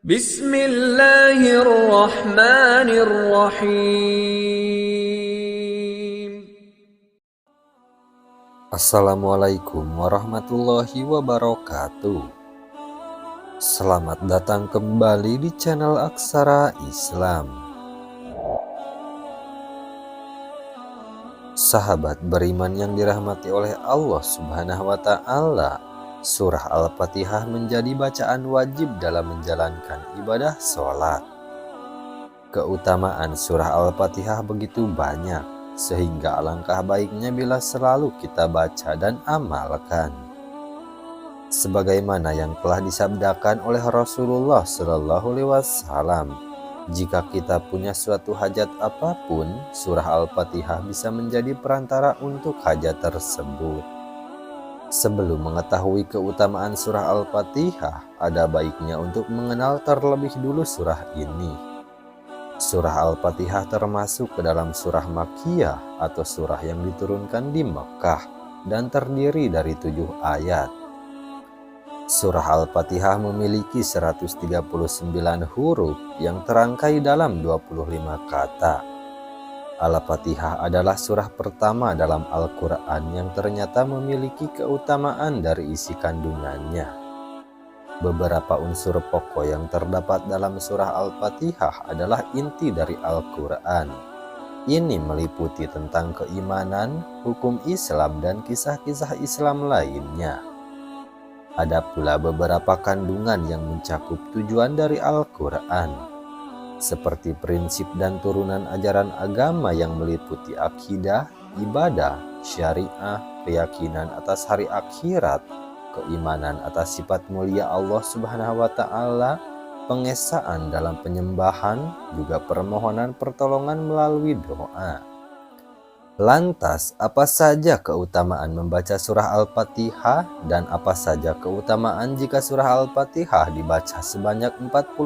Bismillahirrahmanirrahim. Assalamualaikum warahmatullahi wabarakatuh. Selamat datang kembali di channel Aksara Islam. Sahabat beriman yang dirahmati oleh Allah Subhanahu wa Ta'ala, Surah Al-Fatihah menjadi bacaan wajib dalam menjalankan ibadah sholat. Keutamaan Surah Al-Fatihah begitu banyak, sehingga alangkah baiknya bila selalu kita baca dan amalkan. Sebagaimana yang telah disabdakan oleh Rasulullah SAW, jika kita punya suatu hajat apapun, Surah Al-Fatihah bisa menjadi perantara untuk hajat tersebut. Sebelum mengetahui keutamaan Surah Al-Fatihah, ada baiknya untuk mengenal terlebih dulu surah ini. Surah Al-Fatihah termasuk ke dalam surah Makkiyah atau surah yang diturunkan di Mekkah dan terdiri dari 7 ayat. Surah Al-Fatihah memiliki 139 huruf yang terangkai dalam 25 kata. Al-Fatihah adalah surah pertama dalam Al-Quran yang ternyata memiliki keutamaan dari isi kandungannya. Beberapa unsur pokok yang terdapat dalam surah Al-Fatihah adalah inti dari Al-Quran. Ini meliputi tentang keimanan, hukum Islam, dan kisah-kisah Islam lainnya. Ada pula beberapa kandungan yang mencakup tujuan dari Al-Quran, seperti prinsip dan turunan ajaran agama yang meliputi akidah, ibadah, syariah, keyakinan atas hari akhirat, keimanan atas sifat mulia Allah Subhanahu wa Ta'ala, pengesaan dalam penyembahan, juga permohonan pertolongan melalui doa. Lantas, apa saja keutamaan membaca surah Al-Fatihah dan apa saja keutamaan jika surah Al-Fatihah dibaca sebanyak 41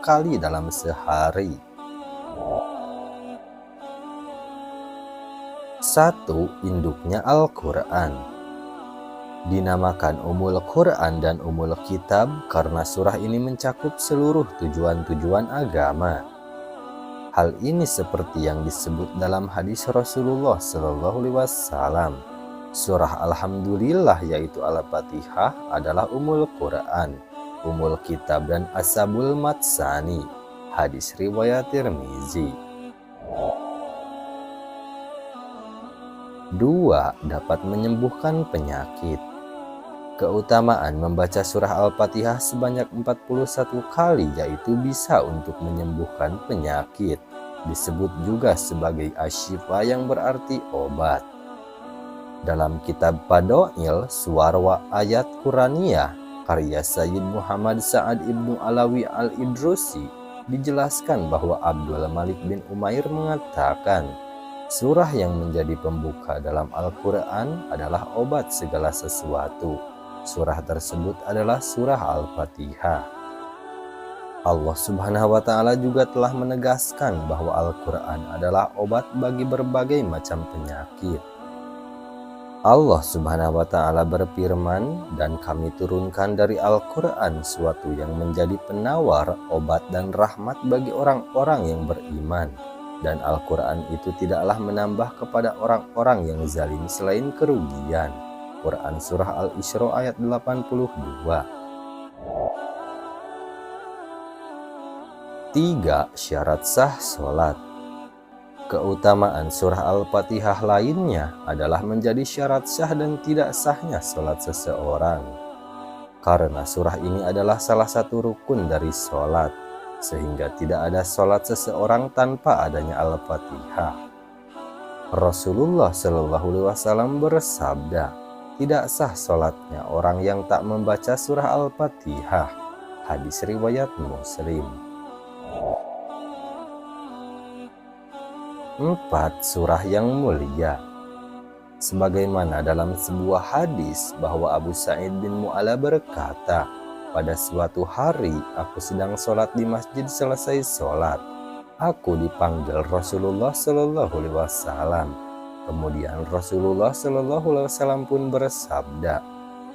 kali dalam sehari? 1. Induknya Al-Quran. Dinamakan Ummul Quran dan Ummul Kitab karena surah ini mencakup seluruh tujuan-tujuan agama. Hal ini seperti yang disebut dalam hadis Rasulullah SAW. Surah Alhamdulillah yaitu Al-Fatihah adalah Ummul Quran, Ummul Kitab dan Ashabul Matsani. Hadis riwayat Tirmizi. 2. Dapat menyembuhkan penyakit. Keutamaan membaca surah Al-Fatihah sebanyak 41 kali yaitu bisa untuk menyembuhkan penyakit. Disebut juga sebagai asyifa yang berarti obat. Dalam kitab Fadail Suwarwa Ayat Quraniyah karya Sayyid Muhammad Sa'ad Ibnu Alawi Al-Idrusi dijelaskan bahwa Abdul Malik bin Umair mengatakan, surah yang menjadi pembuka dalam Al-Quran adalah obat segala sesuatu. Surah tersebut adalah surah Al-Fatihah. Allah Subhanahu wa Ta'ala juga telah menegaskan bahwa Al-Quran adalah obat bagi berbagai macam penyakit. Allah Subhanahu wa Ta'ala berfirman, dan kami turunkan dari Al-Quran suatu yang menjadi penawar, obat dan rahmat bagi orang-orang yang beriman. Dan Al-Quran itu tidaklah menambah kepada orang-orang yang zalim selain kerugian. Quran Surah Al-Isra ayat 82. 3. Syarat sah sholat. Keutamaan surah Al-Fatihah lainnya adalah menjadi syarat sah dan tidak sahnya sholat seseorang. Karena surah ini adalah salah satu rukun dari sholat, sehingga tidak ada sholat seseorang tanpa adanya Al-Fatihah. Rasulullah SAW bersabda, tidak sah sholatnya orang yang tak membaca surah Al-Fatihah. Hadis riwayat Muslim. 4. Surah yang mulia. Sebagaimana dalam sebuah hadis bahwa Abu Sa'id bin Mu'ala berkata, pada suatu hari aku sedang sholat di masjid, selesai sholat aku dipanggil Rasulullah SAW. Kemudian Rasulullah SAW pun bersabda,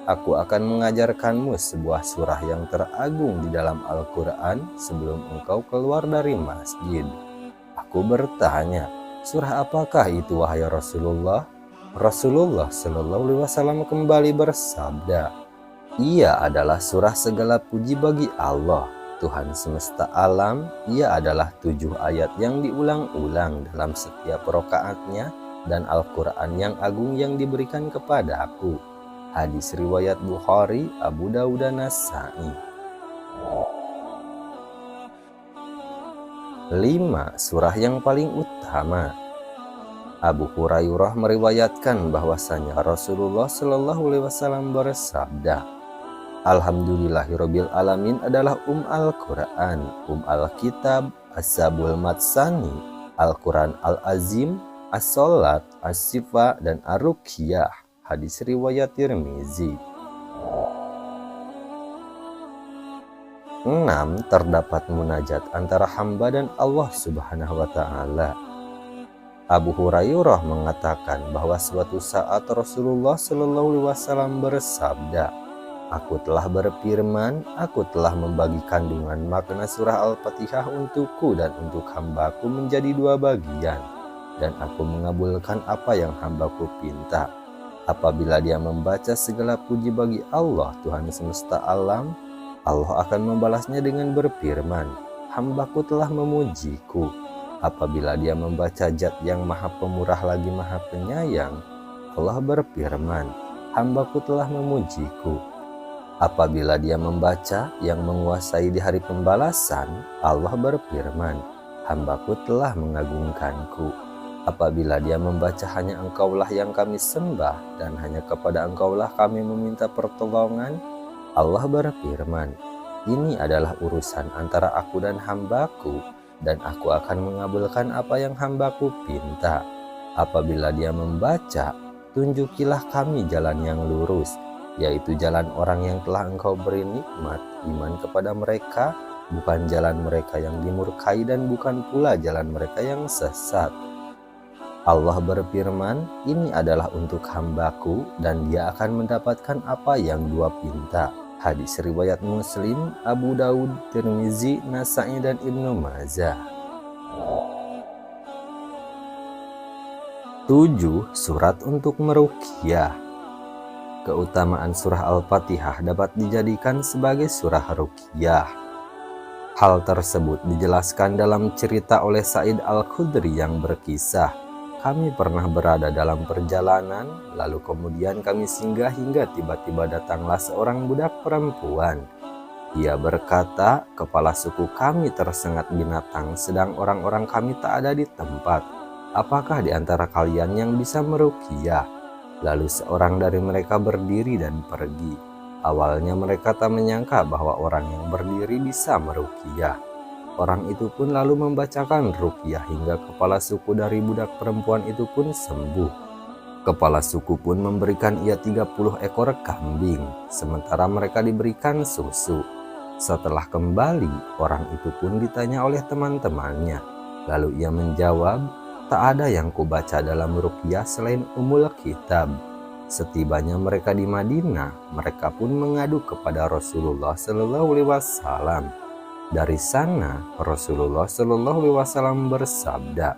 Aku akan mengajarkanmu sebuah surah yang teragung di dalam Al-Quran sebelum engkau keluar dari masjid. Aku bertanya, surah apakah itu wahai Rasulullah? Rasulullah Shallallahu Alaihi Wasallam kembali bersabda, ia adalah surah segala puji bagi Allah, Tuhan semesta alam. Ia adalah 7 ayat yang diulang-ulang dalam setiap rakaatnya dan Al-Quran yang agung yang diberikan kepada aku. Hadis riwayat Bukhari, Abu Dawud dan Nasa'i. 5. Surah yang paling utama. Abu Hurairah meriwayatkan bahwasanya Rasulullah Shallallahu Alaihi Wasallam bersabda, Alhamdulillahirabbil alamin adalah Al-Quran, Al-Kitab, As-Sabul Matsani, Al-Quran Al-Azim, As-Salat, As-Sifa, dan Ar-Ruqyah. Hadis riwayat Tirmizi. 6. Terdapat munajat antara hamba dan Allah Subhanahu wa Ta'ala. Abu Hurairah mengatakan bahwa suatu saat Rasulullah Shallallahu Alaihi Wasallam bersabda, aku telah berfirman, aku telah membagi kandungan makna surah Al-Fatihah untukku dan untuk hambaku menjadi 2 bagian, dan aku mengabulkan apa yang hambaku pinta. Apabila dia membaca segala puji bagi Allah Tuhan semesta alam, Allah akan membalasnya dengan berfirman, hambaku telah memujiku. Apabila dia membaca zat yang maha pemurah lagi maha penyayang, Allah berfirman, hambaku telah memujiku. Apabila dia membaca yang menguasai di hari pembalasan, Allah berfirman, hambaku telah mengagungkanku. Apabila dia membaca hanya engkaulah yang kami sembah dan hanya kepada engkaulah kami meminta pertolongan, Allah berfirman, ini adalah urusan antara aku dan hambaku, dan aku akan mengabulkan apa yang hambaku pinta. Apabila dia membaca, tunjukilah kami jalan yang lurus, yaitu jalan orang yang telah engkau beri nikmat iman kepada mereka, bukan jalan mereka yang dimurkai dan bukan pula jalan mereka yang sesat. Allah berfirman, ini adalah untuk hambaku dan dia akan mendapatkan apa yang dia pinta. Hadis riwayat Muslim, Abu Dawud, Tirmizi, Nasa'i, dan Ibnu Majah. 7. Surat untuk meruqyah. Keutamaan surah Al-Fatihah dapat dijadikan sebagai surah ruqyah. Hal tersebut dijelaskan dalam cerita oleh Sa'id Al-Khudri yang berkisah, kami pernah berada dalam perjalanan, lalu kemudian kami singgah hingga tiba-tiba datanglah seorang budak perempuan. Ia berkata, kepala suku kami tersengat binatang, sedang orang-orang kami tak ada di tempat. Apakah di antara kalian yang bisa meruqyah? Lalu seorang dari mereka berdiri dan pergi. Awalnya mereka tak menyangka bahwa orang yang berdiri bisa meruqyah. Orang itu pun lalu membacakan ruqyah hingga kepala suku dari budak perempuan itu pun sembuh. Kepala suku pun memberikan ia 30 ekor kambing, sementara mereka diberikan susu. Setelah kembali, orang itu pun ditanya oleh teman-temannya. Lalu ia menjawab, tak ada yang kubaca dalam ruqyah selain Ummul Kitab. Setibanya mereka di Madinah, mereka pun mengadu kepada Rasulullah Shallallahu Alaihi Wasallam. Dari sana Rasulullah Shallallahu Alaihi Wasallam bersabda,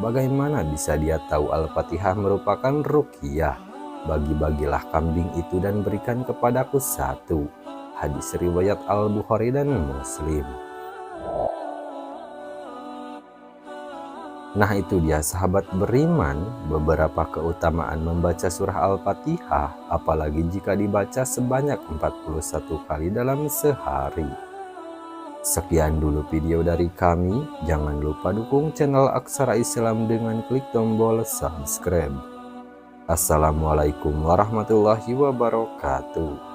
bagaimana bisa dia tahu Al-Fatihah merupakan ruqyah? Bagi-bagilah kambing itu dan berikan kepadaku 1. Hadis riwayat Al-Bukhari dan Muslim. Nah itu dia sahabat beriman, beberapa keutamaan membaca surah Al-Fatihah, apalagi jika dibaca sebanyak 41 kali dalam sehari. Sekian dulu video dari kami, jangan lupa dukung channel Aksara Islam dengan klik tombol subscribe. Assalamualaikum warahmatullahi wabarakatuh.